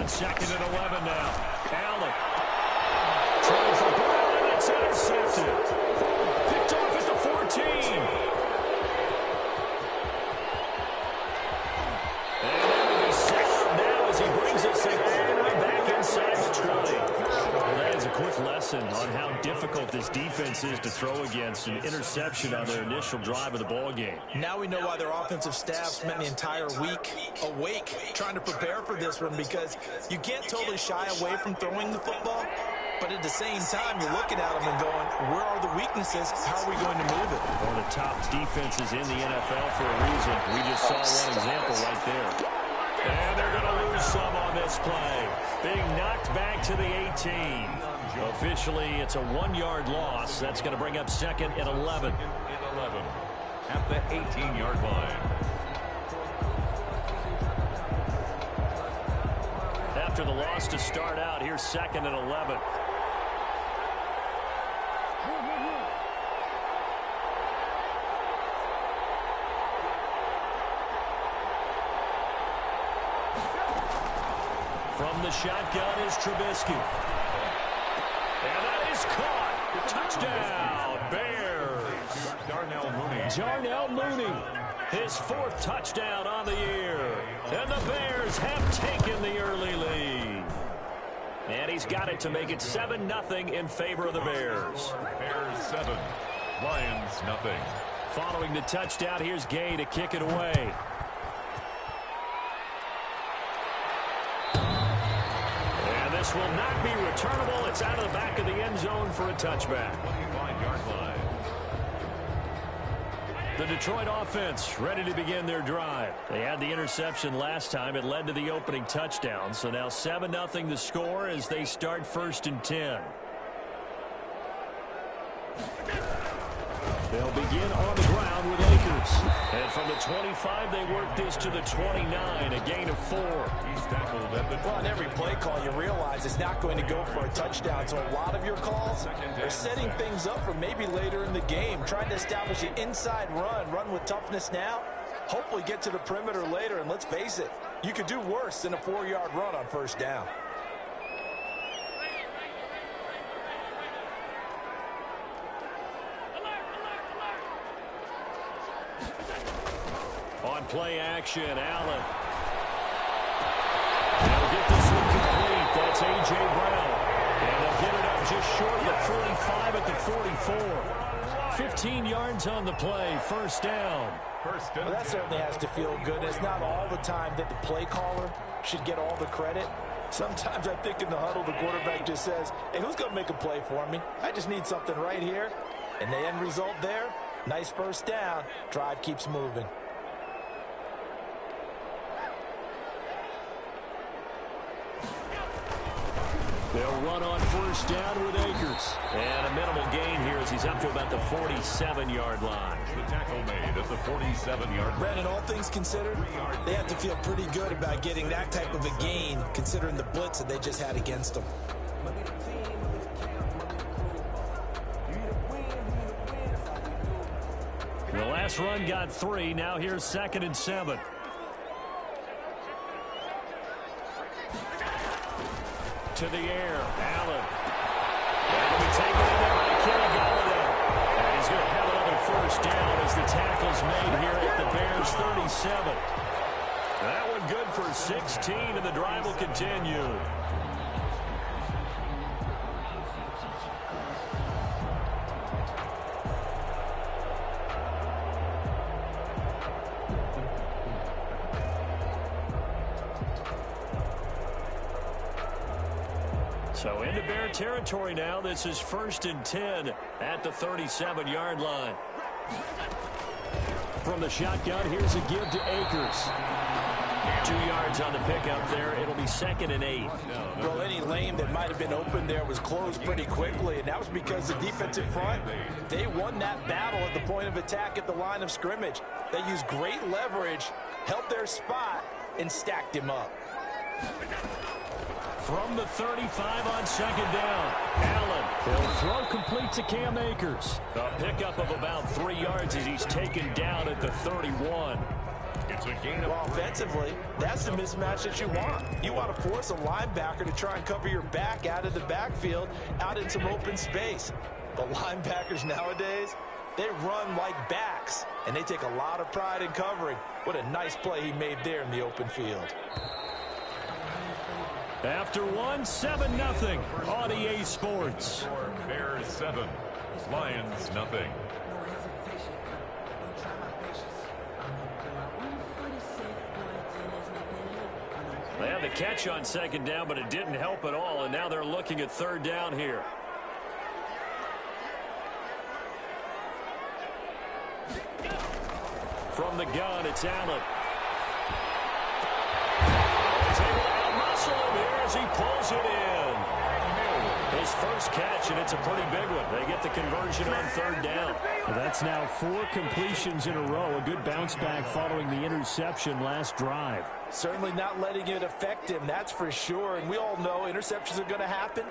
on 2nd and 11 now. Allen trying for Brown, and it's intercepted. Picked off at the 14. And that will be set up now as he brings us in back inside the 20. That is a quick lesson on how difficult this defense is to throw against. An interception on their initial drive of the ball game. Now we know why their offensive staff spent the entire week awake trying to prepare for this one, because you can't totally shy away from throwing the football, but at the same time you're looking at them and going, where are the weaknesses? How are we going to move it? One of the top defenses in the NFL for a reason. We just saw one example right there. And they're going to lose some on this play. Being knocked back to the 18. Officially, it's a 1-yard loss. That's going to bring up 2nd and 11. At the 18-yard line. After the loss to start out, here's 2nd and 11. From the shotgun is Trubisky. And that is caught. Touchdown, Bears. Darnell Mooney. His 4th touchdown on the year. And the Bears have taken the early lead. And he's got it to make it 7-0 in favor of the Bears. Bears 7, Lions nothing. Following the touchdown, here's Gay to kick it away. And this will not be returnable. It's out of the back of the end zone for a touchback. 25-yard line. The Detroit offense ready to begin their drive. They had the interception last time. It led to the opening touchdown. So now 7-0 the score as they start 1st and 10. They'll begin on the ground with Akers. And from the 25, they work this to the 29, a gain of 4. He's tackled at the... Well, on every play call, you realize it's not going to go for a touchdown. So a lot of your calls are setting things up for maybe later in the game, trying to establish an inside run with toughness now, hopefully get to the perimeter later. And let's face it, you could do worse than a 4-yard run on 1st down. On play action, Allen. They'll get this one complete. That's A.J. Brown. And they'll get it up just short of the 45 at the 44. 15 yards on the play. 1st down. Well, that certainly has to feel good. It's not all the time that the play caller should get all the credit. Sometimes I think in the huddle, the quarterback just says, hey, who's going to make a play for me? I just need something right here. And the end result there, nice 1st down. Drive keeps moving. They'll run on 1st down with Akers. And a minimal gain here as he's up to about the 47-yard line. The tackle made at the 47-yard line. Brandon, all things considered, they have to feel pretty good about getting that type of a gain, considering the blitz that they just had against them. The last run got 3. Now here's 2nd and 7. To the air, Allen. That'll be taken in there by Kenny Golladay. And he's going to have another 1st down as the tackle's made here at the Bears 37. That one good for 16, and the drive will continue. So into Bear territory now. This is 1st and 10 at the 37-yard line. From the shotgun, here's a give to Akers. 2 yards on the pickup there. It'll be 2nd and 8. Well, any lane that might have been open there was closed pretty quickly, and that was because the defensive front, they won that battle at the point of attack at the line of scrimmage. They used great leverage, held their spot, and stacked him up. From the 35 on 2nd down, Allen will throw complete to Cam Akers. A pickup of about 3 yards as he's taken down at the 31. It's a gain of Well, offensively, that's the mismatch that you want. You want to force a linebacker to try and cover your back out of the backfield, out in some open space. But linebackers nowadays, they run like backs, and they take a lot of pride in covering. What a nice play he made there in the open field. After one, 7-0 on EA Sports. Bears 7, Lions nothing. They had the catch on second down, but it didn't help at all, and now they're looking at third down here. From the gun, it's Allen. He's able to out-muscle him here as he pulls it in. His first catch, and it's a pretty big one. They get the conversion on third down. Well, that's now 4 completions in a row. A good bounce back following the interception last drive. Certainly not letting it affect him, that's for sure. And we all know interceptions are going to happen.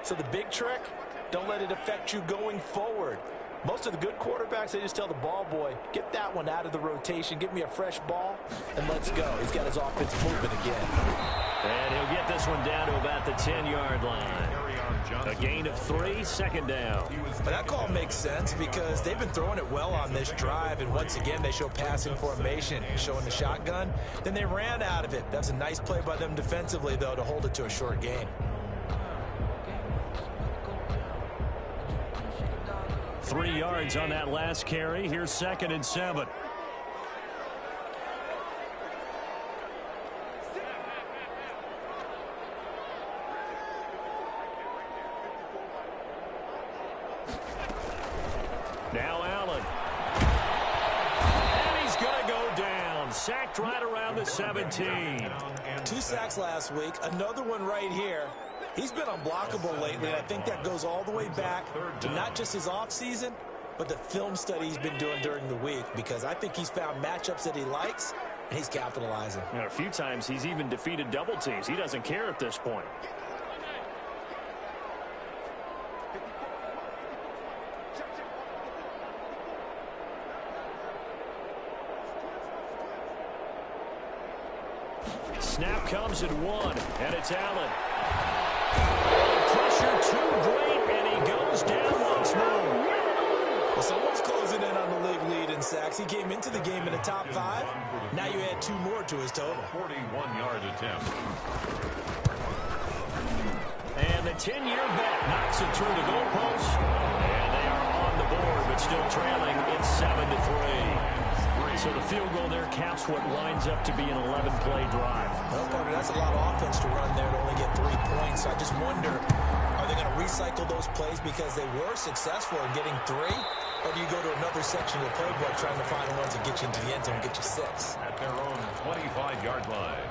So the big trick, don't let it affect you going forward. Most of the good quarterbacks, they just tell the ball boy, get that one out of the rotation, give me a fresh ball, and let's go. He's got his offense moving again. And he'll get this one down to about the 10-yard line. A gain of 3, second down. But that call makes sense because they've been throwing it well on this drive, and once again, they show passing formation, showing the shotgun. Then they ran out of it. That's a nice play by them defensively, though, to hold it to a short gain. 3 yards on that last carry. Here's 2nd and 7. Now Allen. And he's going to go down. Sacked right around the 17. 2 sacks last week. Another one right here. He's been unblockable lately, and I think that goes all the way back to not just his offseason, but the film study he's been doing during the week, because I think he's found matchups that he likes, and he's capitalizing. You know, a few times he's even defeated double teams. He doesn't care at this point. Snap comes at 1, and it's Allen. Pressure too great, and he goes down once more. Well, someone's closing in on the league lead in sacks. He came into the game in the top 5. Now you add 2 more to his total. 41-yard attempt. And the 10-year vet knocks it through the goalpost. And they are on the board, but still trailing. It's 7-3. So the field goal there caps what winds up to be an 11-play drive. Well, Parker, that's a lot of offense to run there to only get 3 points. I just wonder, are they going to recycle those plays because they were successful in getting 3? Or do you go to another section of the playbook trying to find ones that get you into the end zone and get you 6? At their own 25-yard line.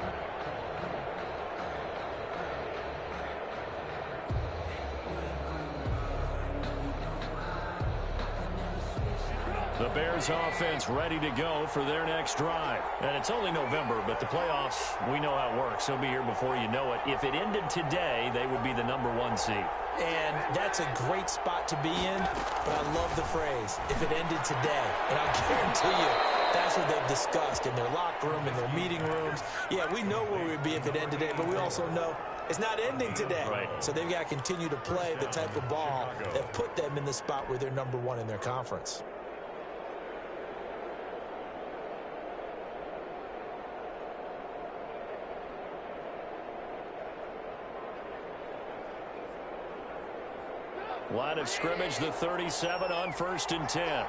The Bears offense ready to go for their next drive. And it's only November, but the playoffs, we know how it works. They'll be here before you know it. If it ended today, they would be the #1 seed. And that's a great spot to be in, but I love the phrase, if it ended today. And I guarantee you, that's what they've discussed in their locker room, in their meeting rooms. Yeah, we know where we'd be if it ended today, but we also know it's not ending today. Right. So they've got to continue to play the type of ball that put them in the spot where they're #1 in their conference. Line of scrimmage, the 37 on 1st and 10.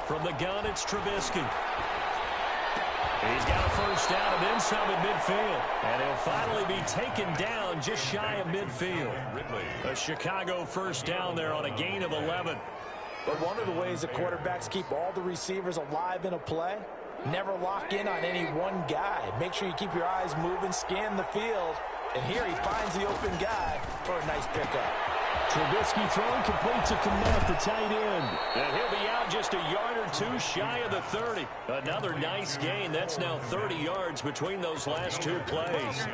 From the gun, it's Trubisky. He's got a first down and then some at midfield. And he'll finally be taken down just shy of midfield. A Chicago first down there on a gain of 11. But one of the ways the quarterbacks keep all the receivers alive in a play, never lock in on any one guy. Make sure you keep your eyes moving, scan the field. And here he finds the open guy for a nice pickup. Trubisky throwing complete to Kmet, the tight end. And he'll be out just a yard or two shy of the 30. Another nice gain. That's now 30 yards between those last two plays.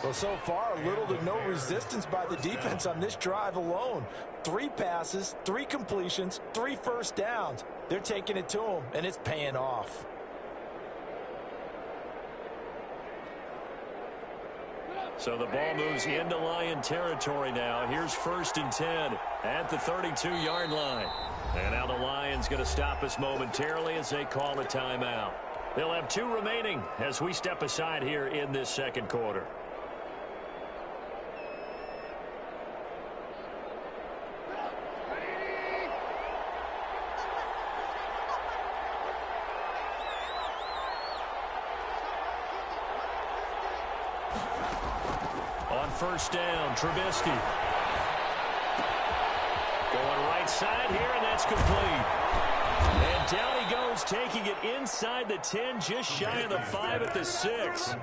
Well, so far, little to no resistance by the defense on this drive alone. 3 passes, 3 completions, 3 first downs. They're taking it to them, and it's paying off. So the ball moves into Lion territory now. Here's 1st and 10 at the 32-yard line. And now the Lions going to stop us momentarily as they call a timeout. They'll have 2 remaining as we step aside here in this second quarter. First down, Trubisky. Going right side here, and that's complete. And down he goes, taking it inside the 10, just shy of the 5 at the 6.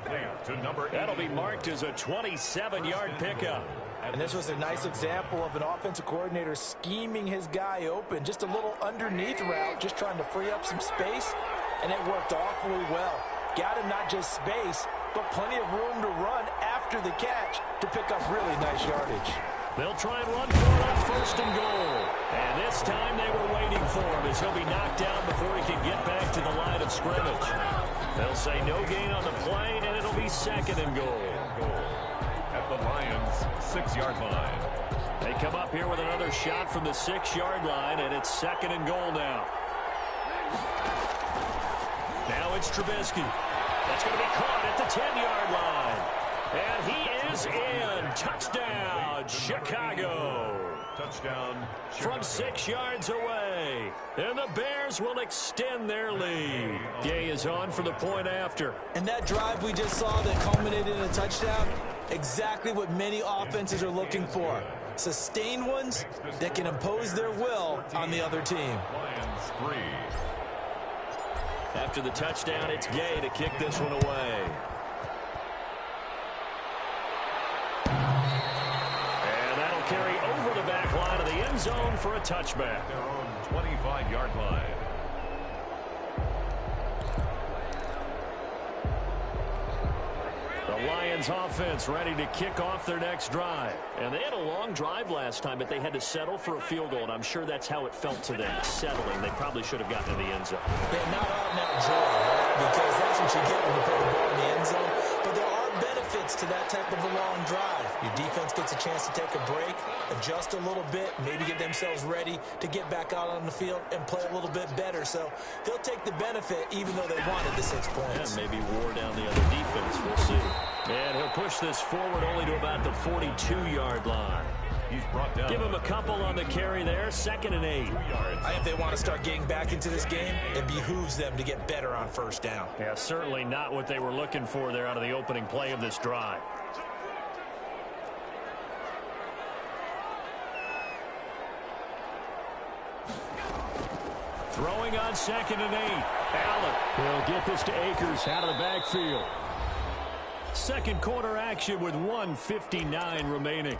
That'll be marked as a 27-yard pickup. And this was a nice example of an offensive coordinator scheming his guy open. Just a little underneath route, just trying to free up some space, and it worked awfully well. Got him not just space, but plenty of room to run after the catch to pick up really nice yardage. They'll try and run for it on 1st and goal. And this time they were waiting for him as he'll be knocked down before he can get back to the line of scrimmage. They'll say no gain on the play, and it'll be 2nd and goal. At the Lions' 6-yard line. They come up here with another shot from the 6-yard line, and it's 2nd and goal now. Now it's Trubisky. That's going to be caught at the 10-yard line. And he is in. Touchdown, Chicago. Touchdown, Chicago. From 6 yards away. And the Bears will extend their lead. Gay is on for the point after. And that drive we just saw that culminated in a touchdown, exactly what many offenses are looking for. Sustained ones that can impose their will on the other team. Lions 3. After the touchdown, it's Gay to kick this one away. And that'll carry over the back line of the end zone for a touchback. Their own 25-yard line. The Lions offense ready to kick off their next drive. And they had a long drive last time, but they had to settle for a field goal, and I'm sure that's how it felt to them, settling. They probably should have gotten in the end zone. Yeah, not out and out joy, right? Because that's what you get when you put the ball in the end zone. But there are benefits to that type of a long drive. Your defense gets a chance to take a break, adjust a little bit, maybe get themselves ready to get back out on the field and play a little bit better. So they'll take the benefit even though they wanted the 6 points. Yeah, maybe wore down the other defense. We'll see. And he'll push this forward only to about the 42-yard line. He's brought down. Give him a couple on the carry there. 2nd and 8. I think they want to start getting back into this game, it behooves them to get better on 1st down. Yeah, certainly not what they were looking for there out of the opening play of this drive. Throwing on 2nd and 8. Allen. They'll get this to Akers out of the backfield. Second quarter action with 1:59 remaining.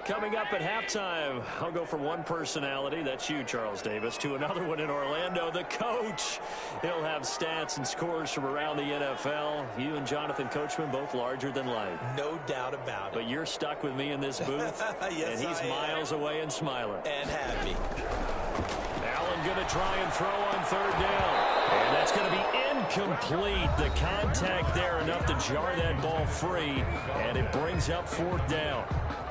Coming up at halftime, I'll go from one personality, that's you, Charles Davis, to another one in Orlando, the coach. He'll have stats and scores from around the NFL. You and Jonathan Coachman, both larger than life. No doubt about it. But you're stuck with me in this booth, yes, and he's miles away and smiling. And happy. Allen going to try and throw on 3rd down. And that's going to be incomplete. The contact there enough to jar that ball free, and it brings up 4th down.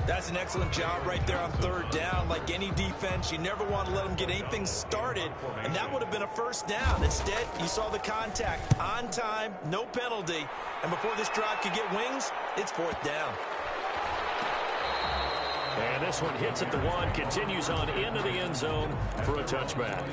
That's an excellent job right there on 3rd down. Like any defense, you never want to let them get anything started, and that would have been a 1st down. Instead, you saw the contact on time, no penalty, and before this drive could get wings, it's 4th down. And this one hits at the 1, continues on into the end zone for a touchback.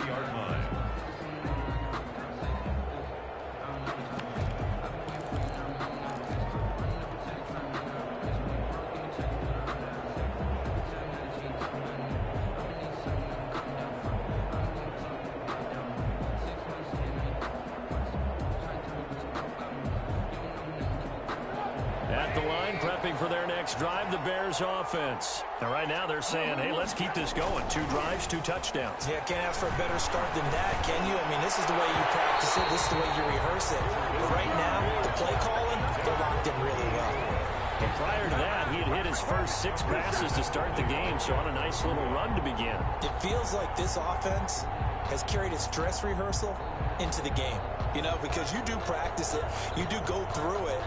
the line, prepping for their next drive, the Bears offense. And right now they're saying, hey, let's keep this going. 2 drives, 2 touchdowns. Yeah, can't ask for a better start than that, can you? I mean, this is the way you practice it. This is the way you rehearse it. But right now, the play calling, they're locked in really well. And prior to that, he had hit his first 6 passes to start the game, so on a nice little run to begin. It feels like this offense has carried its dress rehearsal into the game. You know, because you do practice it, you do go through it,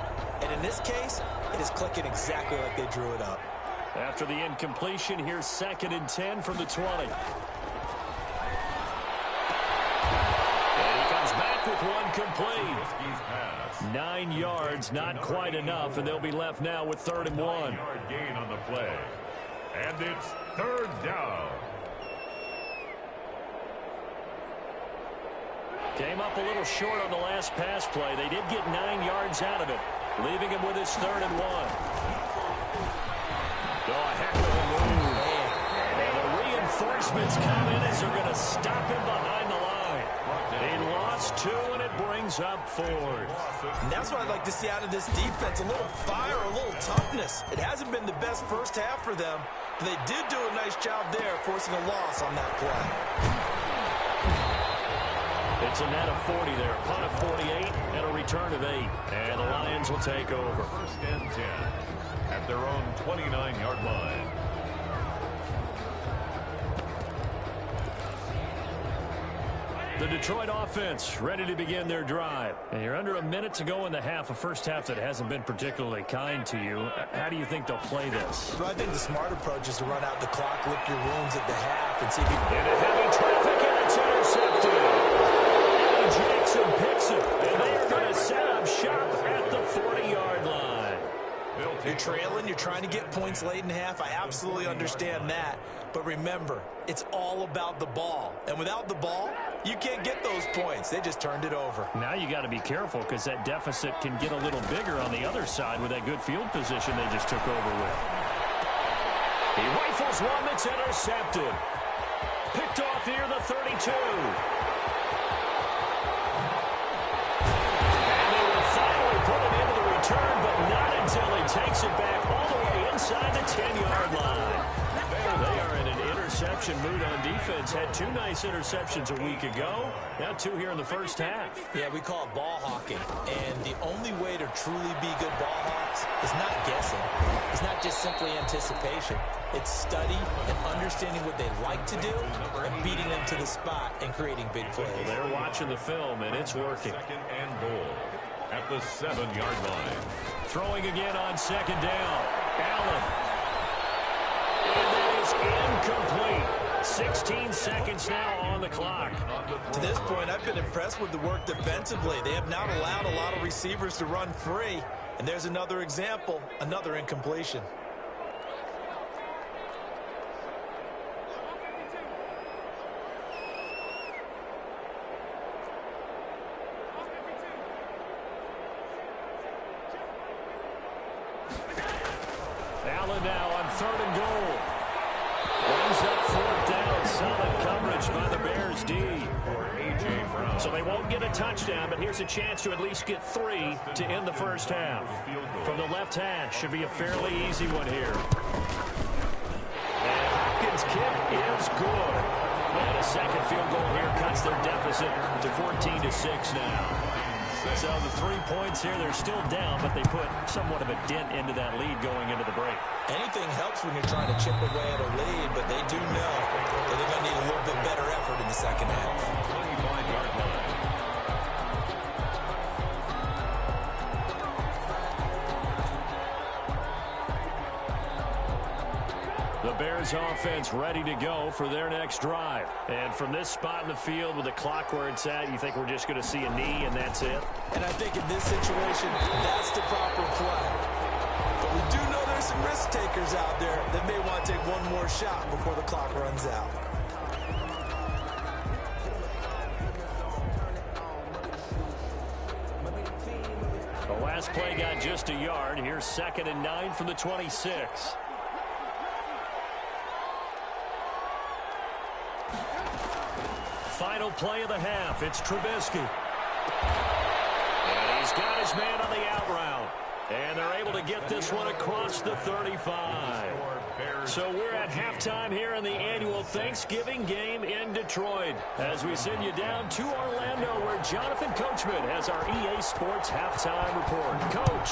and in this case, it is clicking exactly like they drew it up. After the incompletion, here's 2nd and 10 from the 20. And he comes back with one complete. 9 yards, not quite enough, and they'll be left now with 3rd and 1. 9-yard gain on the play. And it's 3rd down. Came up a little short on the last pass play. They did get 9 yards out of it, leaving him with his 3rd and 1. Oh, a heck of a move. And the reinforcements come in as they're going to stop him behind the line. He lost 2, and it brings up 4th. And that's what I'd like to see out of this defense, a little fire, a little toughness. It hasn't been the best first half for them, but they did do a nice job there, forcing a loss on that play. It's a net of 40 there, a punt of 48, and a return of 8. And the Lions will take over. 1st and 10 at their own 29-yard line. The Detroit offense ready to begin their drive. And you're under a minute to go in the half, a first half that hasn't been particularly kind to you. How do you think they'll play this? Well, I think the smart approach is to run out the clock, lick your wounds at the half, and see if you can... Into heavy traffic, and it's intercepted. Eddie Jackson picks it, and they are going to set up shop at the 40-yard line. You're trailing, you're trying to get points late in half. I absolutely understand that. But remember, it's all about the ball. And without the ball, you can't get those points. They just turned it over. Now you got to be careful because that deficit can get a little bigger on the other side with that good field position they just took over with. He rifles one that's intercepted. Picked off near the 32. And they will finally put it into the return, but not until he takes it back all the way inside the 10-yard line. They are in an interception mood on defense. Had 2 nice interceptions a week ago. Now 2 here in the first half. Yeah, we call it ball hawking. And the only way to truly be good ball hawks is not guessing. It's not just simply anticipation. It's study and understanding what they like to do and beating them to the spot and creating big plays. Well, they're watching the film, and it's working. 2nd and goal at the 7-yard line. Throwing again on 2nd down. Allen. And that is incomplete. 16 seconds now on the clock. To this point, I've been impressed with the work defensively. They have not allowed a lot of receivers to run free. And there's another example, another incompletion. Allen now on 3rd and goal. Brings up 4th down. Solid coverage by the Bears D. A.J. Brown. So they won't get a touchdown, but here's a chance to at least get 3 to end the first half. From the left hash, should be a fairly easy one here. And Hopkins' kick is good. And a second field goal here cuts their deficit to 14-6 now. So the 3 points here, they're still down, but they put somewhat of a dent into that lead going into the break. Anything helps when you're trying to chip away at a lead, but they do know that they're going to need a little bit better effort in the second half. 25-yard line. The Bears offense ready to go for their next drive. And from this spot in the field with the clock where it's at, you think we're just going to see a knee and that's it? And I think in this situation, that's the proper play. But we do know there's some risk takers out there that may want to take one more shot before the clock runs out. The last play got just a yard. Here's 2nd and 9 from the 26. Final play of the half. It's Trubisky. And he's got his man on the out route. And they're able to get this one across the 35. So we're at halftime here in the annual Thanksgiving game in Detroit. As we send you down to Orlando, where Jonathan Coachman has our EA Sports halftime report. Coach.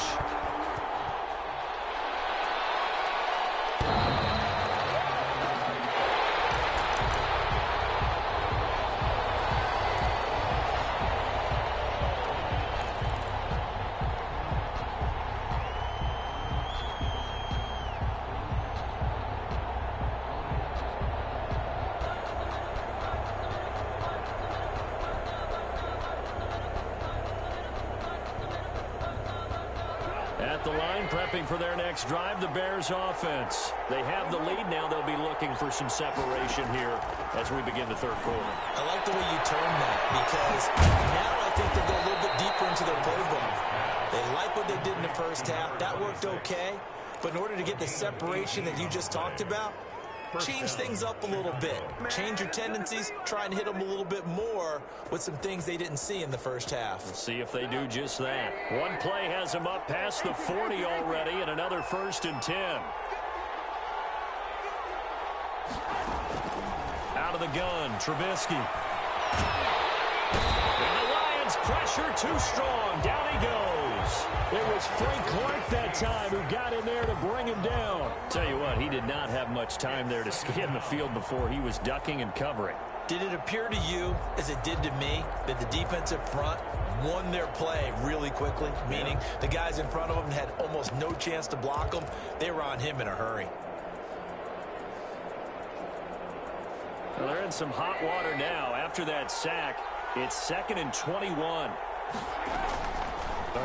At the line, prepping for their next drive, the Bears offense. They have the lead now. They'll be looking for some separation here as we begin the third quarter. I like the way you term that, because now I think they go a little bit deeper into their playbook. They like what they did in the first half. That worked okay. But in order to get the separation that you just talked about, change things up a little bit. Change your tendencies. Try and hit them a little bit more with some things they didn't see in the first half. We'll see if they do just that. One play has them up past the 40 already, and another 1st and 10. Out of the gun, Trubisky. And the Lions pressure too strong. Down he goes. It was Frank Clark that time who got in there to bring him down. Tell you what, he did not have much time there to scan the field before he was ducking and covering. Did it appear to you, as it did to me, that the defensive front won their play really quickly? Meaning the guys in front of them had almost no chance to block them. They were on him in a hurry. Well, they're in some hot water now. After that sack, it's 2nd and 21.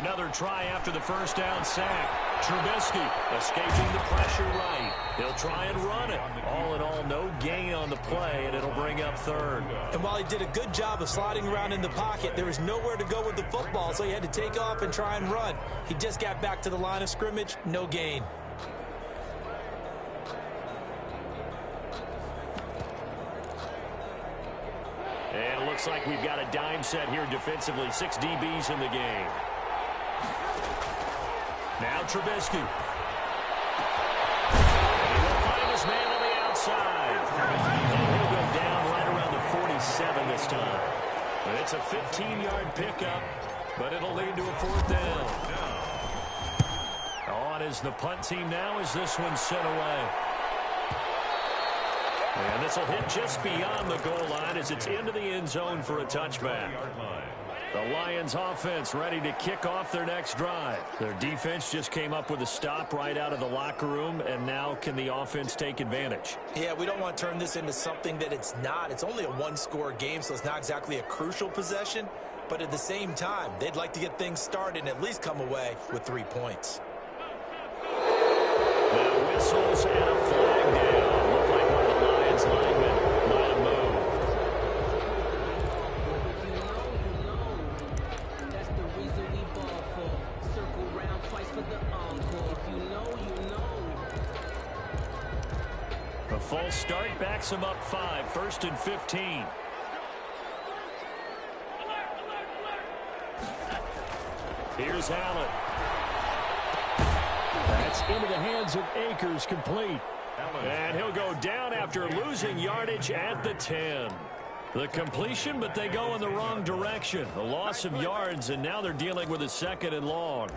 Another try after the first down sack. Trubisky escaping the pressure right. He'll try and run it. All in all, no gain on the play, and it'll bring up 3rd. And while he did a good job of sliding around in the pocket, there was nowhere to go with the football, so he had to take off and try and run. He just got back to the line of scrimmage, no gain. And it looks like we've got a dime set here defensively. 6 DBs in the game. Now Trubisky. And he'll find his man on the outside. And he'll go down right around the 47 this time. And it's a 15-yard pickup, but it'll lead to a 4th down. On is the punt team now as this one's sent away. And this will hit just beyond the goal line as it's into the end zone for a touchback. The Lions offense ready to kick off their next drive. Their defense just came up with a stop right out of the locker room, and now can the offense take advantage? Yeah, we don't want to turn this into something that it's not. It's only a one-score game, so it's not exactly a crucial possession. But at the same time, they'd like to get things started and at least come away with 3 points. Now whistles and a flag down. Looked like one of the Lions linemen might have moved. A false start backs him up 5. 1st and 15. Here's Allen. That's into the hands of Akers, complete. And he'll go down after losing yardage at the 10. The completion, but they go in the wrong direction. A loss of yards, and now they're dealing with a 2nd and long.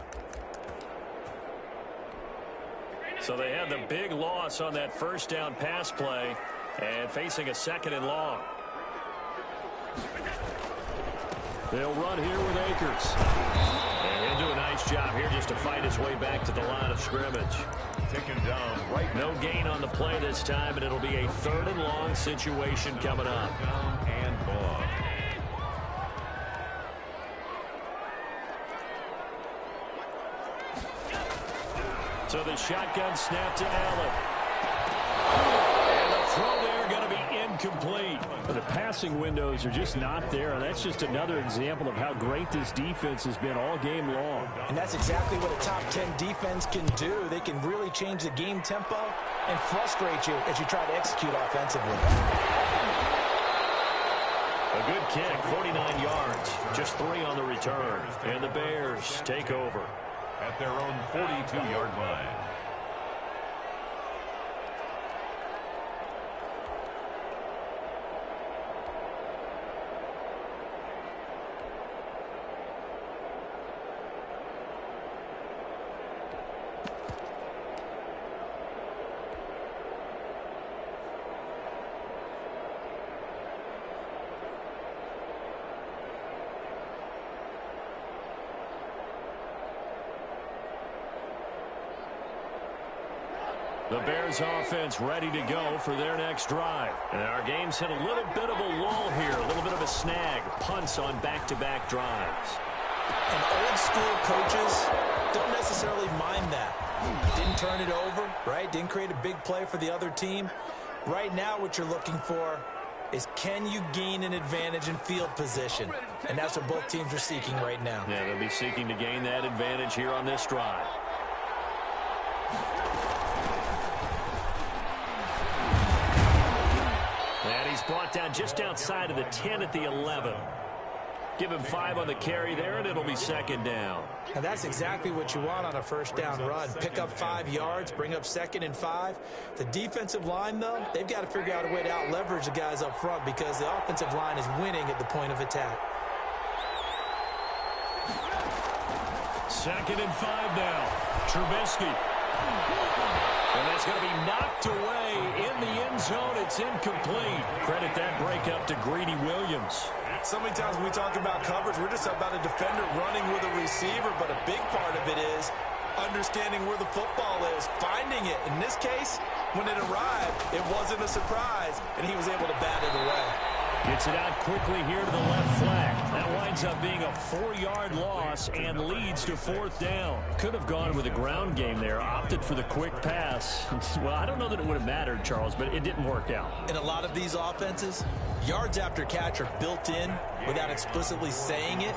So they had the big loss on that first down pass play and facing a 2nd and long. They'll run here with Akers. And he'll do a nice job here just to fight his way back to the line of scrimmage. Taken down right. No gain on the play this time, and it'll be a 3rd and long situation coming up. Down and ball. So the shotgun snap to Allen. And the throw there going to be incomplete. The passing windows are just not there, and that's just another example of how great this defense has been all game long. And that's exactly what a top 10 defense can do. They can really change the game tempo and frustrate you as you try to execute offensively. A good kick, 49 yards, just 3 on the return. And the Bears take over. at their own 42-yard line. The Bears offense ready to go for their next drive. And our game's hit a little bit of a lull here, a little bit of a snag. Punts on back-to-back drives. And old school coaches don't necessarily mind that. Didn't turn it over, right? Didn't create a big play for the other team. Right now what you're looking for is, can you gain an advantage in field position? And that's what both teams are seeking right now. Yeah, they'll be seeking to gain that advantage here on this drive. And he's brought down just outside of the 10 at the 11. Give him 5 on the carry there, and it'll be second down. And that's exactly what you want on a first down run. Pick up 5 yards, bring up 2nd and 5. The defensive line, though, they've got to figure out a way to out-leverage the guys up front because the offensive line is winning at the point of attack. 2nd and 5 now. Trubisky. And that's going to be knocked away in the end zone. It's incomplete. Credit that breakup to Greedy Williams. So many times when we talk about coverage, we're just about a defender running with a receiver, but a big part of it is understanding where the football is, finding it. In this case, when it arrived, it wasn't a surprise, and he was able to bat it away. Gets it out quickly here to the left flag. That winds up being a 4-yard loss and leads to 4th down. Could have gone with a ground game there. Opted for the quick pass. Well, I don't know that it would have mattered, Charles, but it didn't work out. In a lot of these offenses, yards after catch are built in without explicitly saying it.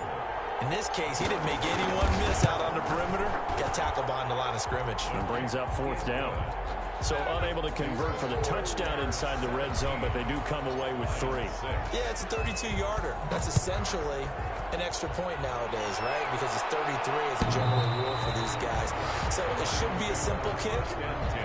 In this case, he didn't make anyone miss out on the perimeter. Got tackled behind the line of scrimmage. And brings up 4th down. So unable to convert for the touchdown inside the red zone, but they do come away with 3. Yeah, it's a 32-yarder. That's essentially an extra point nowadays, right? Because it's 33 as a general rule for these guys. So it should be a simple kick.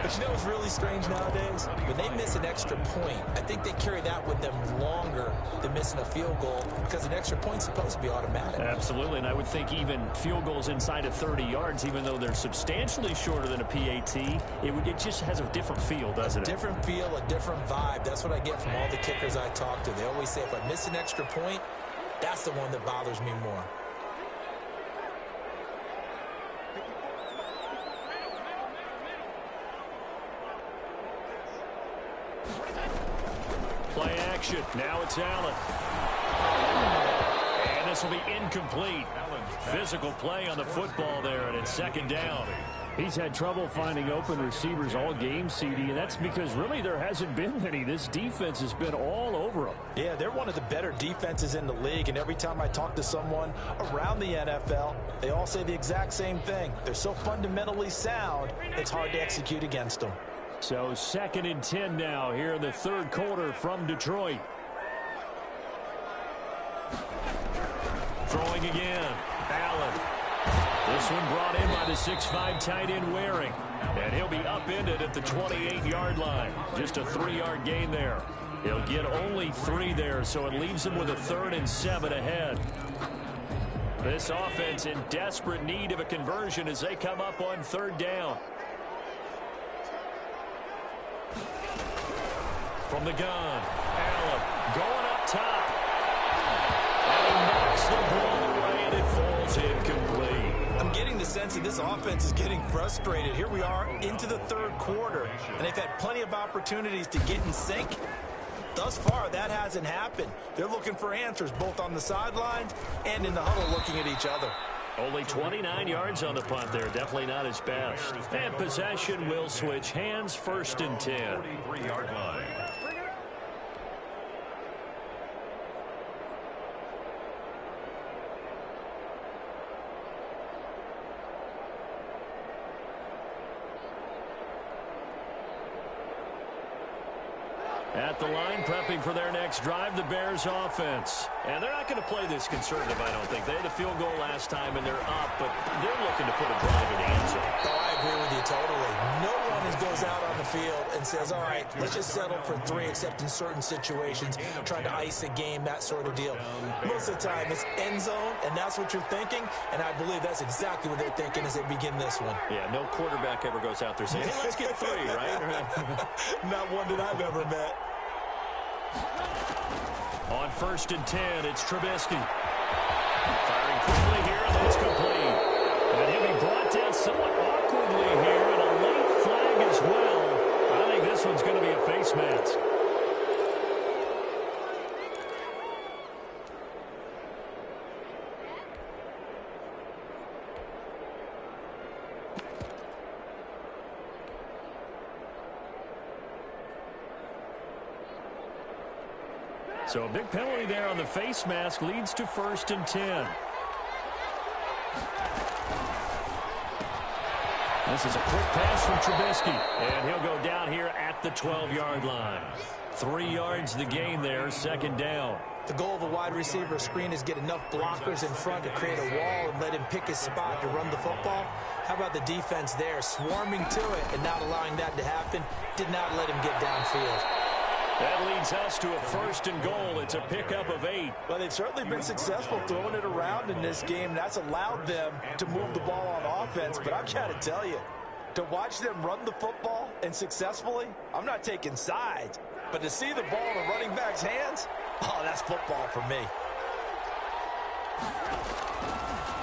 But you know what's really strange nowadays? When they miss an extra point, I think they carry that with them longer than missing a field goal because an extra point's supposed to be automatic. Absolutely, and I would think even field goals inside of 30 yards, even though they're substantially shorter than a PAT, it just has a different feel, doesn't it? A different feel, a different vibe. That's what I get from all the kickers I talk to. They always say if I miss an extra point, that's the one that bothers me more. Play action. Now it's Allen. And this will be incomplete. Physical play on the football there, and it's 2nd down. He's had trouble finding open receivers all game, CD, and that's because really there hasn't been many. This defense has been all over them. Yeah, they're one of the better defenses in the league, and every time I talk to someone around the NFL, they all say the exact same thing. They're so fundamentally sound, it's hard to execute against them. So 2nd and 10 now here in the 3rd quarter from Detroit. Throwing again. Allen. This one brought in by the 6'5" tight end Waring. And he'll be upended at the 28-yard line. Just a 3-yard gain there. He'll get only 3 there, so it leaves him with a 3rd and 7 ahead. This offense in desperate need of a conversion as they come up on 3rd down. From the gun, Allen going up top. And he knocks the ball away, and it falls incomplete. I'm getting the sense that this offense is getting frustrated. Here we are into the 3rd quarter, and they've had plenty of opportunities to get in sync. Thus far, that hasn't happened. They're looking for answers both on the sidelines and in the huddle looking at each other. Only 29 yards on the punt there. Definitely not his best. And possession will switch hands, 1st and 10. 43-yard line. At the line, prepping for their next drive, the Bears offense. And they're not going to play this conservative, I don't think. They had a field goal last time, and they're up, but they're looking to put a drive in the end zone. Oh, I agree with you totally. No one goes out on the field and says, all right, let's just settle for 3, except in certain situations, trying to ice a game, that sort of deal. Most of the time, it's end zone, and that's what you're thinking, and I believe that's exactly what they're thinking as they begin this one. Yeah, no quarterback ever goes out there saying, hey, let's get 3, right? Not one that I've ever met. On 1st and 10, it's Trubisky. Firing quickly here, and it's complete. And he'll be brought down somewhat awkwardly here, and a late flag as well. I think this one's going to be a face mask. So a big penalty there on the face mask leads to 1st and 10. This is a quick pass from Trubisky, and he'll go down here at the 12-yard line. 3 yards the gain there, 2nd down. The goal of a wide receiver screen is get enough blockers in front to create a wall and let him pick his spot to run the football. How about the defense there, swarming to it and not allowing that to happen? Did not let him get downfield. That leads us to a 1st and goal. It's a pickup of 8. Well, they've certainly been successful throwing it around in this game. That's allowed them to move the ball on offense. But I've got to tell you, to watch them run the football and successfully, I'm not taking sides. But to see the ball in a running back's hands, oh, that's football for me.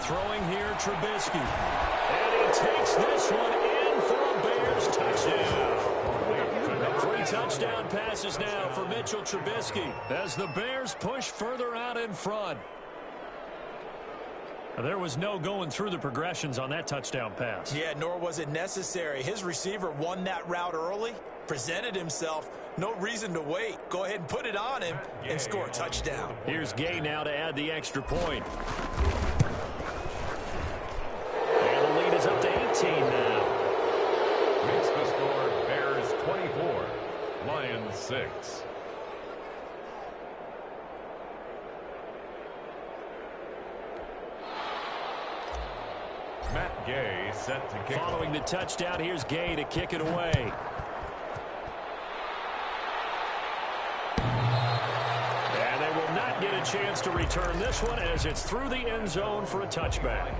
Throwing here, Trubisky. And he takes this one in for a Bears touchdown. 3 touchdown passes now for Mitchell Trubisky as the Bears push further out in front. There was no going through the progressions on that touchdown pass. Yeah, nor was it necessary. His receiver won that route early, presented himself. No reason to wait. Go ahead and put it on him and score a touchdown. Here's Gay now to add the extra point. And the lead is up to 18 now. Makes the score Bears 24, Lions 6. Matt Gay set to kick. Following the touchdown, here's Gay to kick it away. And they will not get a chance to return this one as it's through the end zone for a touchback.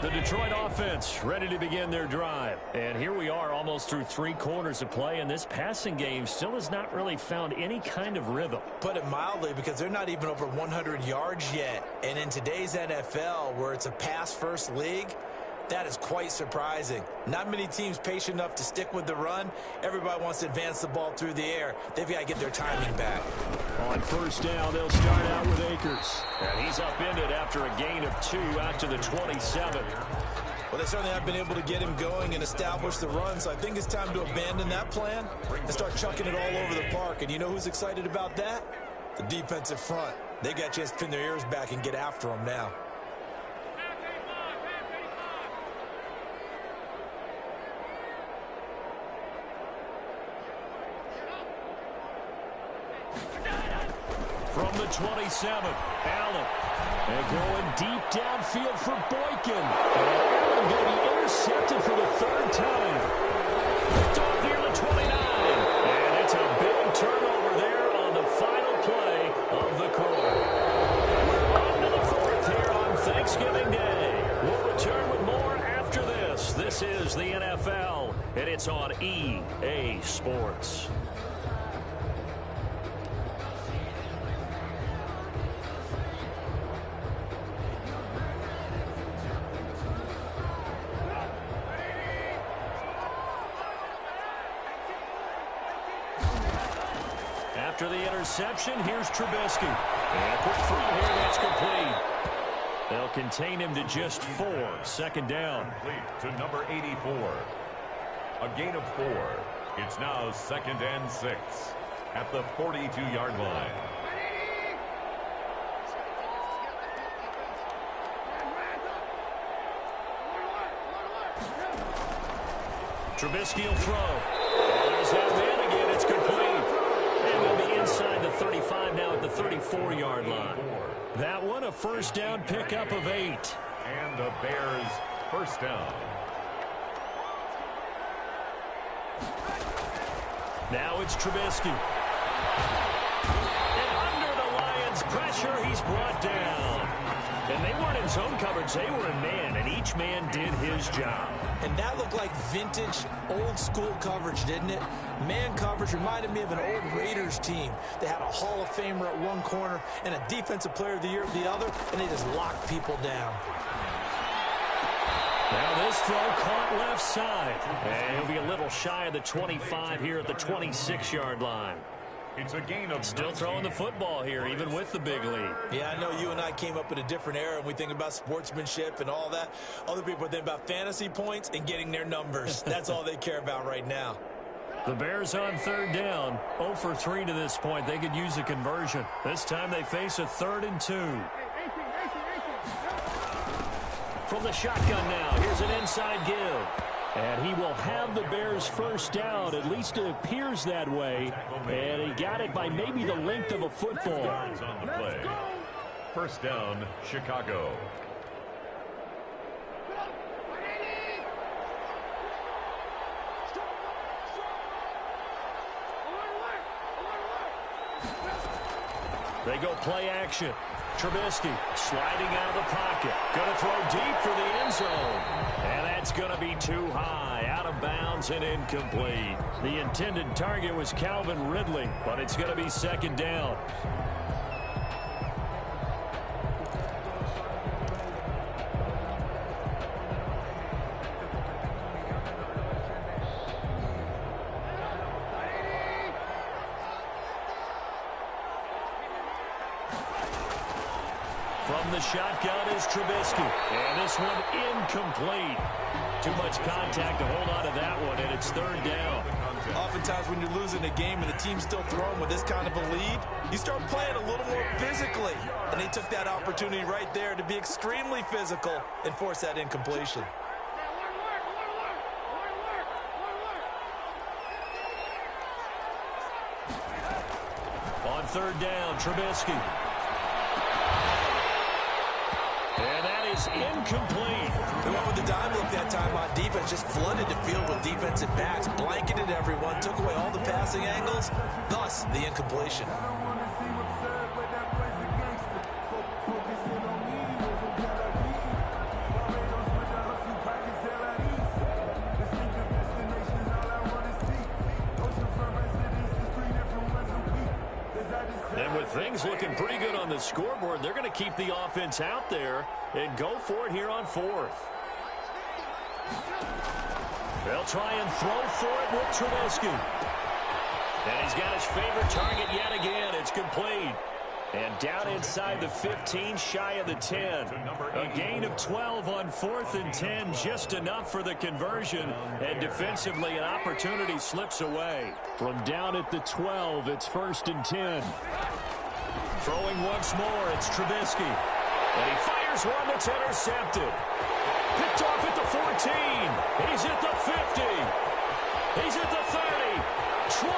The Detroit offense ready to begin their drive. And here we are almost through 3 quarters of play, and this passing game still has not really found any kind of rhythm. Put it mildly, because they're not even over 100 yards yet. And in today's NFL, where it's a pass-first league, that is quite surprising. Not many teams patient enough to stick with the run. Everybody wants to advance the ball through the air. They've got to get their timing back. On 1st down, they'll start out with Akers. And he's upended after a gain of 2 out to the 27. Well, they certainly have been able to get him going and establish the run, so I think it's time to abandon that plan and start chucking it all over the park. And you know who's excited about that? The defensive front. They got a chance to pin their ears back and get after him now. From the 27, Allen. And going deep downfield for Boykin. And Allen going to be intercepted for the 3rd time. Picked off near the 29. And it's a big turnover there on the final play of the quarter. We're on to the 4th here on Thanksgiving Day. We'll return with more after this. This is the NFL, and it's on EA Sports. After the interception, here's Trubisky. And a quick throw here, that's complete. They'll contain him to just 4. 2nd down. Complete to number 84. A gain of 4. It's now 2nd and 6 at the 42-yard line. Trubisky will throw. And there's that man again. It's complete. And they'll be inside the 35 now at the 34-yard line. That one a first down pickup of 8. And the Bears first down. Now it's Trubisky. And under the Lions' pressure, he's brought down. And they weren't in zone coverage. They were in man, and each man did his job. And that looked like vintage, old-school coverage, didn't it? Man coverage reminded me of an old Raiders team. They had a Hall of Famer at one corner and a Defensive Player of the Year at the other, and they just locked people down. Now this throw caught left side. And he'll be a little shy of the 25 here at the 26-yard line. It's a gain of Still throwing the football here, even with the big lead. Yeah, I know you and I came up in a different era, and we think about sportsmanship and all that. Other people think about fantasy points and getting their numbers. That's all they care about right now. The Bears on third down, 0 for 3 to this point. They could use a conversion. This time they face a 3rd and 2. From the shotgun now, here's an inside give. And he will have the Bears first down. At least it appears that way. And he got it by maybe the length of a football. on the play. First down, Chicago. They go play action. Trubisky sliding out of the pocket. Going to throw deep for the end zone. And that's going to be too high. Out of bounds and incomplete. The intended target was Calvin Ridley, but it's going to be second down. From the shotgun is Trubisky. And this one incomplete. Too much contact to hold on to that one, and it's third down. Oftentimes when you're losing a game and the team's still throwing with this kind of a lead, you start playing a little more physically. And they took that opportunity right there to be extremely physical and force that incompletion. On third down, Trubisky. And that is incomplete. The one with the dime look that time on defense just flooded the field with defensive backs, blanketed everyone, took away all the passing angles, thus the incompletion. And with things looking pretty good on the scoreboard, they're going to keep the offense out there and go for it here on fourth. They'll try and throw for it with Trubisky. And he's got his favorite target yet again. It's complete. And down inside the 15, shy of the 10. A gain of 12 on 4th and 10, just enough for the conversion. And defensively, an opportunity slips away. From down at the 12, it's 1st and 10. Throwing once more, it's Trubisky. And he fires one that's intercepted. Picked off at the 14. He's at the 50. He's at the 30. 20.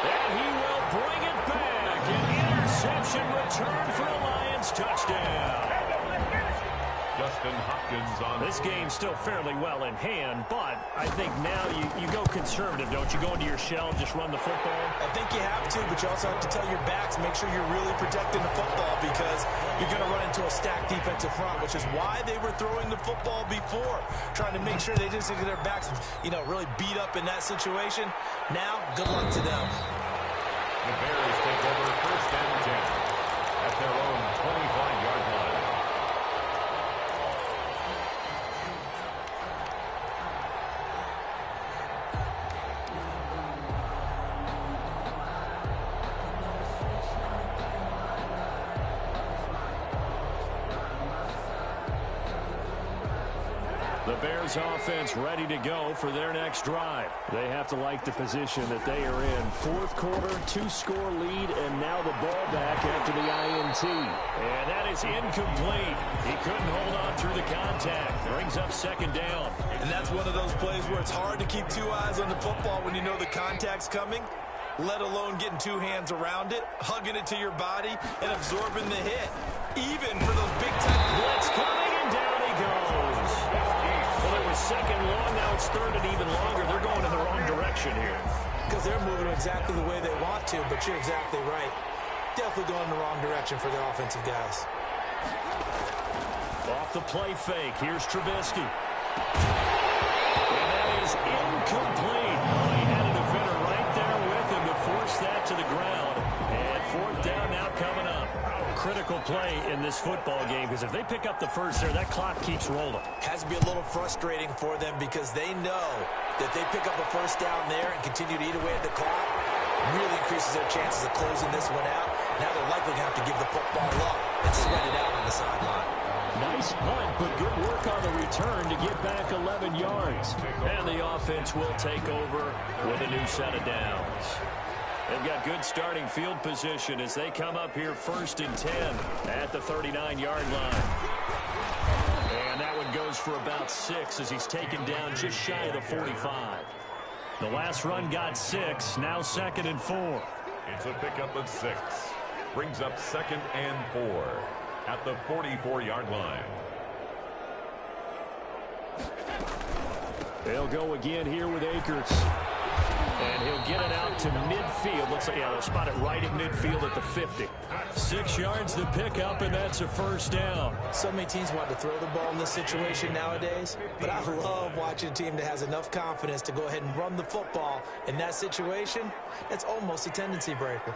And he will bring it back. An interception return for a Lions touchdown. Justin Hopkins on this game's still fairly well in hand, but I think now you go conservative, don't you? Go into your shell and just run the football? I think you have to, but you also have to tell your backs, make sure you're really protecting the football because you're going to run into a stacked defensive front, which is why they were throwing the football before, trying to make sure they didn't get their backs, really beat up in that situation. Now, good luck to them. The Bears take over 1st and 10 at their own 25-yard line. The Bears offense ready to go for their next drive. They have to like the position that they are in. Fourth quarter, 2-score lead, and now the ball back after the INT. And that is incomplete. He couldn't hold on through the contact. Brings up second down. And that's one of those plays where it's hard to keep two eyes on the football when you know the contact's coming, let alone getting two hands around it, hugging it to your body, and absorbing the hit. Even for those big-time blitz coming, and down he goes. Well, it was second long. Now it's third and even longer. They're going in the wrong direction here. Because they're moving exactly the way they want to, but you're exactly right. Definitely going in the wrong direction for the offensive guys. Off the play fake. Here's Trubisky. And that is incomplete. He had a defender right there with him to force that to the ground. And fourth down now coming up. Critical play in this football game, because if they pick up the first there, that clock keeps rolling. Has to be a little frustrating for them because they know that they pick up a first down there and continue to eat away at the clock, really increases their chances of closing this one out. Now they're likely going to have to give the football up and sweat it out on the sideline. Nice punt, but good work on the return to get back 11 yards. And the offense will take over with a new set of downs. They've got good starting field position as they come up here 1st and 10 at the 39-yard line. And that one goes for about 6 as he's taken down just shy of the 45. The last run got 6, now 2nd and 4. It's a pickup of 6. Brings up 2nd and 4 at the 44-yard line. They'll go again here with Akers. And he'll get it out to midfield. Looks like, yeah, they'll spot it right at midfield at the 50. 6 yards to pick up, and that's a first down. So many teams want to throw the ball in this situation nowadays, but I love watching a team that has enough confidence to go ahead and run the football. In that situation, that's almost a tendency breaker.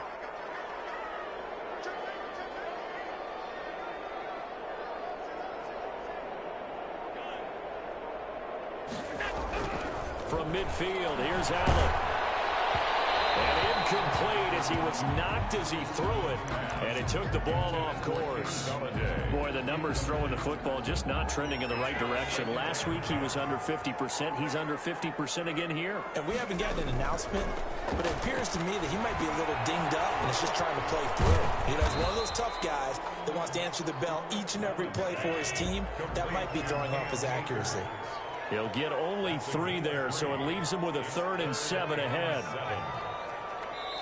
From midfield, here's Allen. And incomplete as he was knocked as he threw it. And it took the ball off course. Boy, the numbers throwing the football just not trending in the right direction. Last week he was under 50%. He's under 50% again here. And we haven't gotten an announcement, but it appears to me that he might be a little dinged up and is just trying to play through. You know, he's one of those tough guys that wants to answer the bell each and every play for his team. That might be throwing off his accuracy. He'll get only 3 there, so it leaves him with a 3rd and 7 ahead.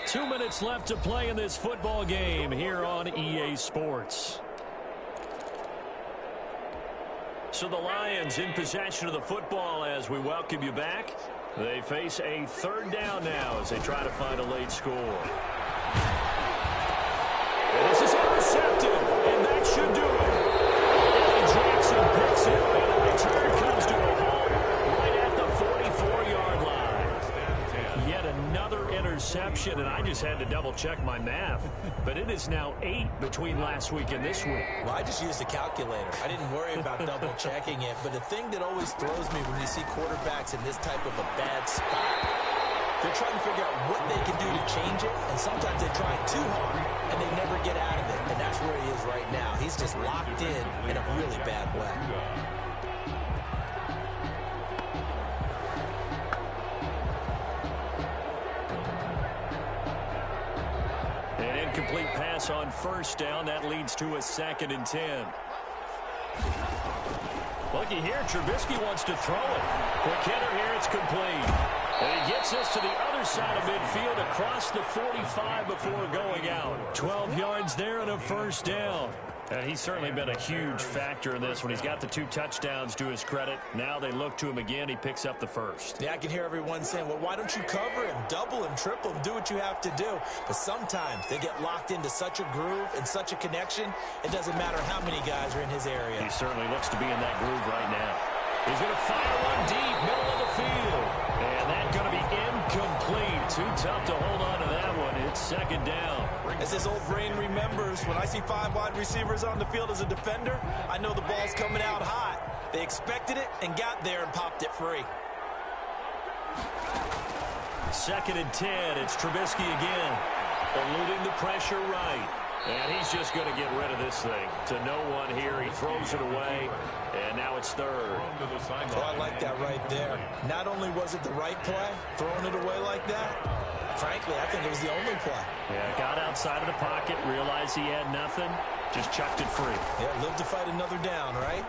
2 minutes left to play in this football game here on EA Sports. So the Lions in possession of the football as we welcome you back. They face a 3rd down now as they try to find a late score. And this is intercepted, and that should do it. Eddie Jackson picks it, and the return comes to a halt right at the 44-yard line. Yet another interception, and I just had to double-check my math. But it is now 8 between last week and this week. Well, I just used a calculator. I didn't worry about double-checking it. But the thing that always throws me when you see quarterbacks in this type of a bad spot, they're trying to figure out what they can do to change it, and sometimes they try too hard, and they never get out of it. And that's where he is right now. He's just locked in a really bad way. An incomplete pass on 1st down. That leads to a 2nd and 10. Looky here, Trubisky wants to throw it. Quick hitter here, it's complete. And he gets us to the other side of midfield across the 45 before going out. 12 yards there and a 1st down. And he's certainly been a huge factor in this when he's got the 2 touchdowns to his credit. Now they look to him again. He picks up the 1st. Yeah, I can hear everyone saying, well, why don't you cover him, double him, triple him, do what you have to do. But sometimes they get locked into such a groove and such a connection, it doesn't matter how many guys are in his area. He certainly looks to be in that groove right now. He's going to fire one deep, middle of the field. And that's going to be incomplete. Too tough to hold on to that one. It's 2nd down. As this old brain remembers, when I see 5 wide receivers on the field as a defender, I know the ball's coming out hot. They expected it and got there and popped it free. 2nd and 10. It's Trubisky again. Eluding the pressure right. And he's just going to get rid of this thing. To no one here. He throws it away. And now it's third. Oh, I like that right there. Not only was it the right play, throwing it away like that, frankly, I think it was the only play. Yeah, got outside of the pocket, realized he had nothing, just chucked it free. Yeah, live to fight another down, right?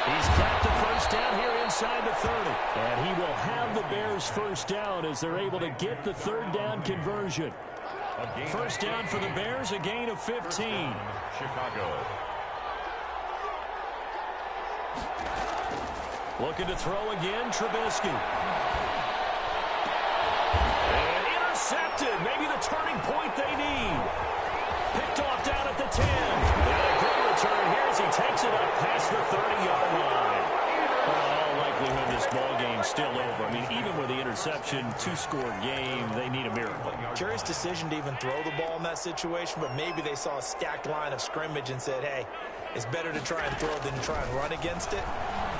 He's got the first down here inside the 30. And he will have the Bears first down as they're able to get the third down conversion. First down for the Bears, a gain of 15. Chicago. Looking to throw again, Trubisky. And intercepted. Maybe the turning point they need. Picked off down at the 10. And a great return here as he takes it up past the 30-yard line. Well, in all likelihood, this ball game's still over. I mean, even with the interception, two-score game, they need a miracle. Curious decision to even throw the ball in that situation, but maybe they saw a stacked line of scrimmage and said, hey, it's better to try and throw than to try and run against it.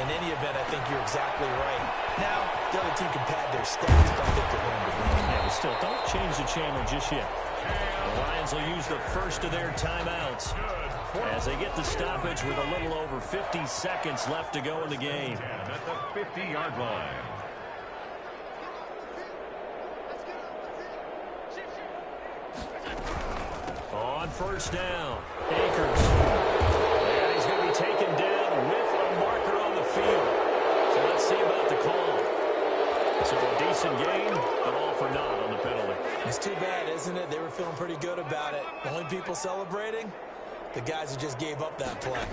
In any event, I think you're exactly right. Now, the other team can pad their stats, but I think they're going to win. Yeah, but still, don't change the channel just yet. The Lions will use the first of their timeouts as they get the stoppage with a little over 50 seconds left to go in the game. At the 50-yard line. On first down, Akers. And he's going to be taken down with a marker on the field. So let's see about the call. So a decent gain, but all for naught on the penalty. It's too bad, isn't it? They were feeling pretty good about it. The only people celebrating, the guys who just gave up that play.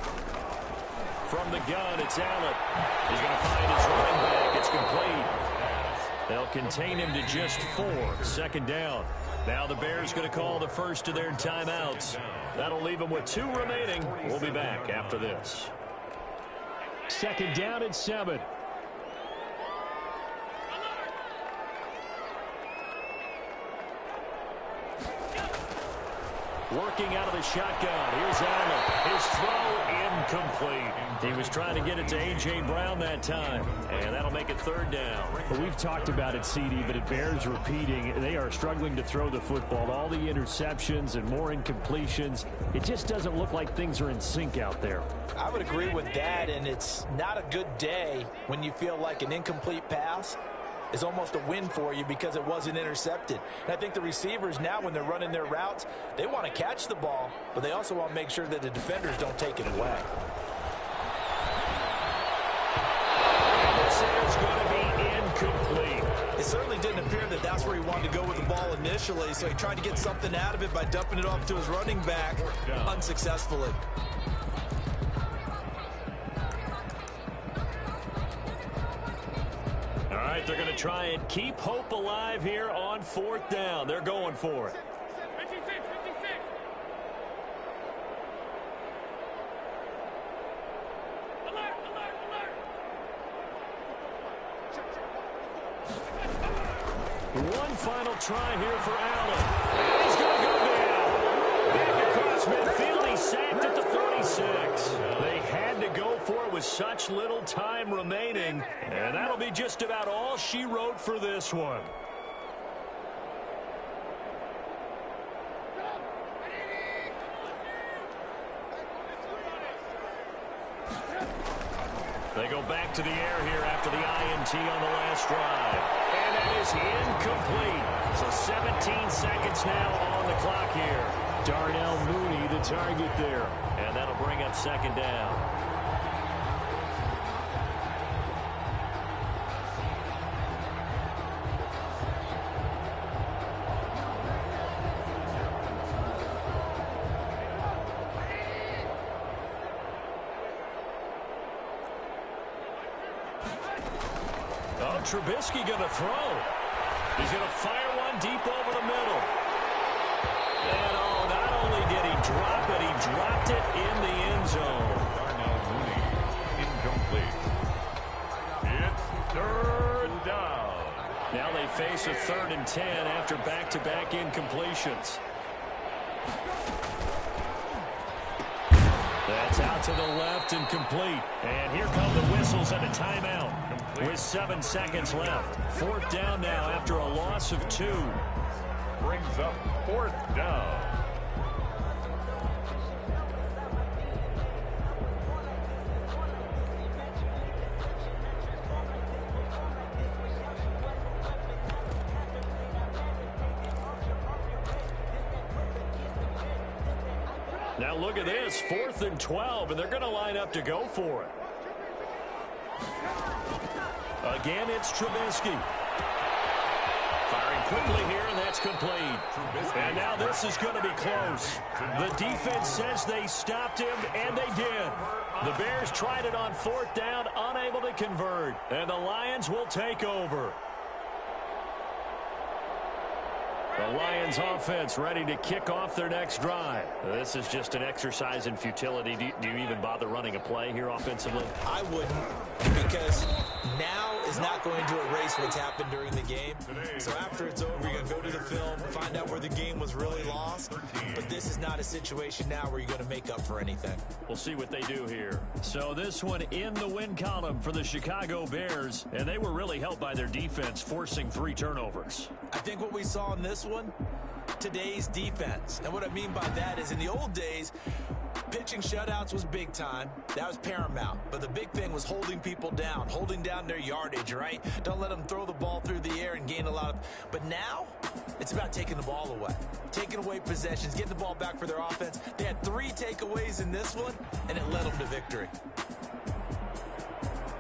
From the gun, it's Allen. He's going to find his running back. It's complete. They'll contain him to just 4. Second down. Now the Bears going to call the first of their timeouts. That'll leave them with 2 remaining. We'll be back after this. Second down and 7. Working out of the shotgun. Here's Allen. His throw incomplete. He was trying to get it to A.J. Brown that time. And that'll make it third down. Well, we've talked about it, CD, but it bears repeating. They are struggling to throw the football. All the interceptions and more incompletions. It just doesn't look like things are in sync out there. I would agree with that, and it's not a good day when you feel like an incomplete pass is almost a win for you because it wasn't intercepted. And I think the receivers now, when they're running their routes, they want to catch the ball, but they also want to make sure that the defenders don't take it away. This is going to be incomplete. It certainly didn't appear that that's where he wanted to go with the ball initially, so he tried to get something out of it by dumping it off to his running back unsuccessfully. All right, they're going to try and keep hope alive here on fourth down. They're going for it. One final try here for Allen. And he's going to go down. Back across midfield, he's sacked at the 36. They had to go for it with such little time remaining. And that'll be just about all she wrote for this one. They go back to the air here after the INT on the last drive. And that is incomplete. So 17 seconds now on the clock here. Darnell Mooney, the target there. And that'll bring up second down. Trubisky going to throw. He's going to fire one deep over the middle. And oh, not only did he drop it, he dropped it in the end zone. Darnell Mooney, incomplete. It's third down. Now they face a 3rd and 10 after back-to-back incompletions. That's out to the left and complete. And here come the whistles and a timeout with 7 seconds left. Fourth down now after a loss of 2. Brings up fourth down. Now look at this, 4th and 12, and they're going to line up to go for it. Again, it's Trubisky. Firing quickly here, and that's complete. And now this is going to be close. The defense says they stopped him, and they did. The Bears tried it on 4th down, unable to convert. And the Lions will take over. The Lions offense ready to kick off their next drive. This is just an exercise in futility. Do you even bother running a play here offensively? I wouldn't, because now is not going to erase what's happened during the game. So after it's over, you're going to go to the film, find out where the game was really lost. But this is not a situation now where you're going to make up for anything. We'll see what they do here. So this one in the win column for the Chicago Bears, and they were really helped by their defense, forcing 3 turnovers. I think what we saw in this one, today's defense. And what I mean by that is in the old days, pitching shutouts was big time. That was paramount. But the big thing was holding people down, holding down their yardage, right? Don't let them throw the ball through the air and gain a lot of... But now, it's about taking the ball away. Taking away possessions, getting the ball back for their offense. They had 3 takeaways in this one, and it led them to victory.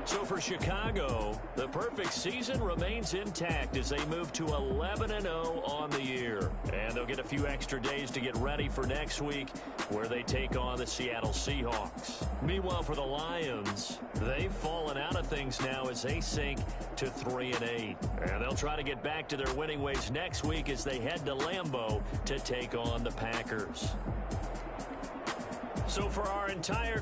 So for Chicago, the perfect season remains intact as they move to 11-0 on the year. And they'll get a few extra days to get ready for next week, where they take on the Seattle Seahawks. Meanwhile, for the Lions, they've fallen out of things now as they sink to 3-8. And they'll try to get back to their winning ways next week as they head to Lambeau to take on the Packers. So for our entire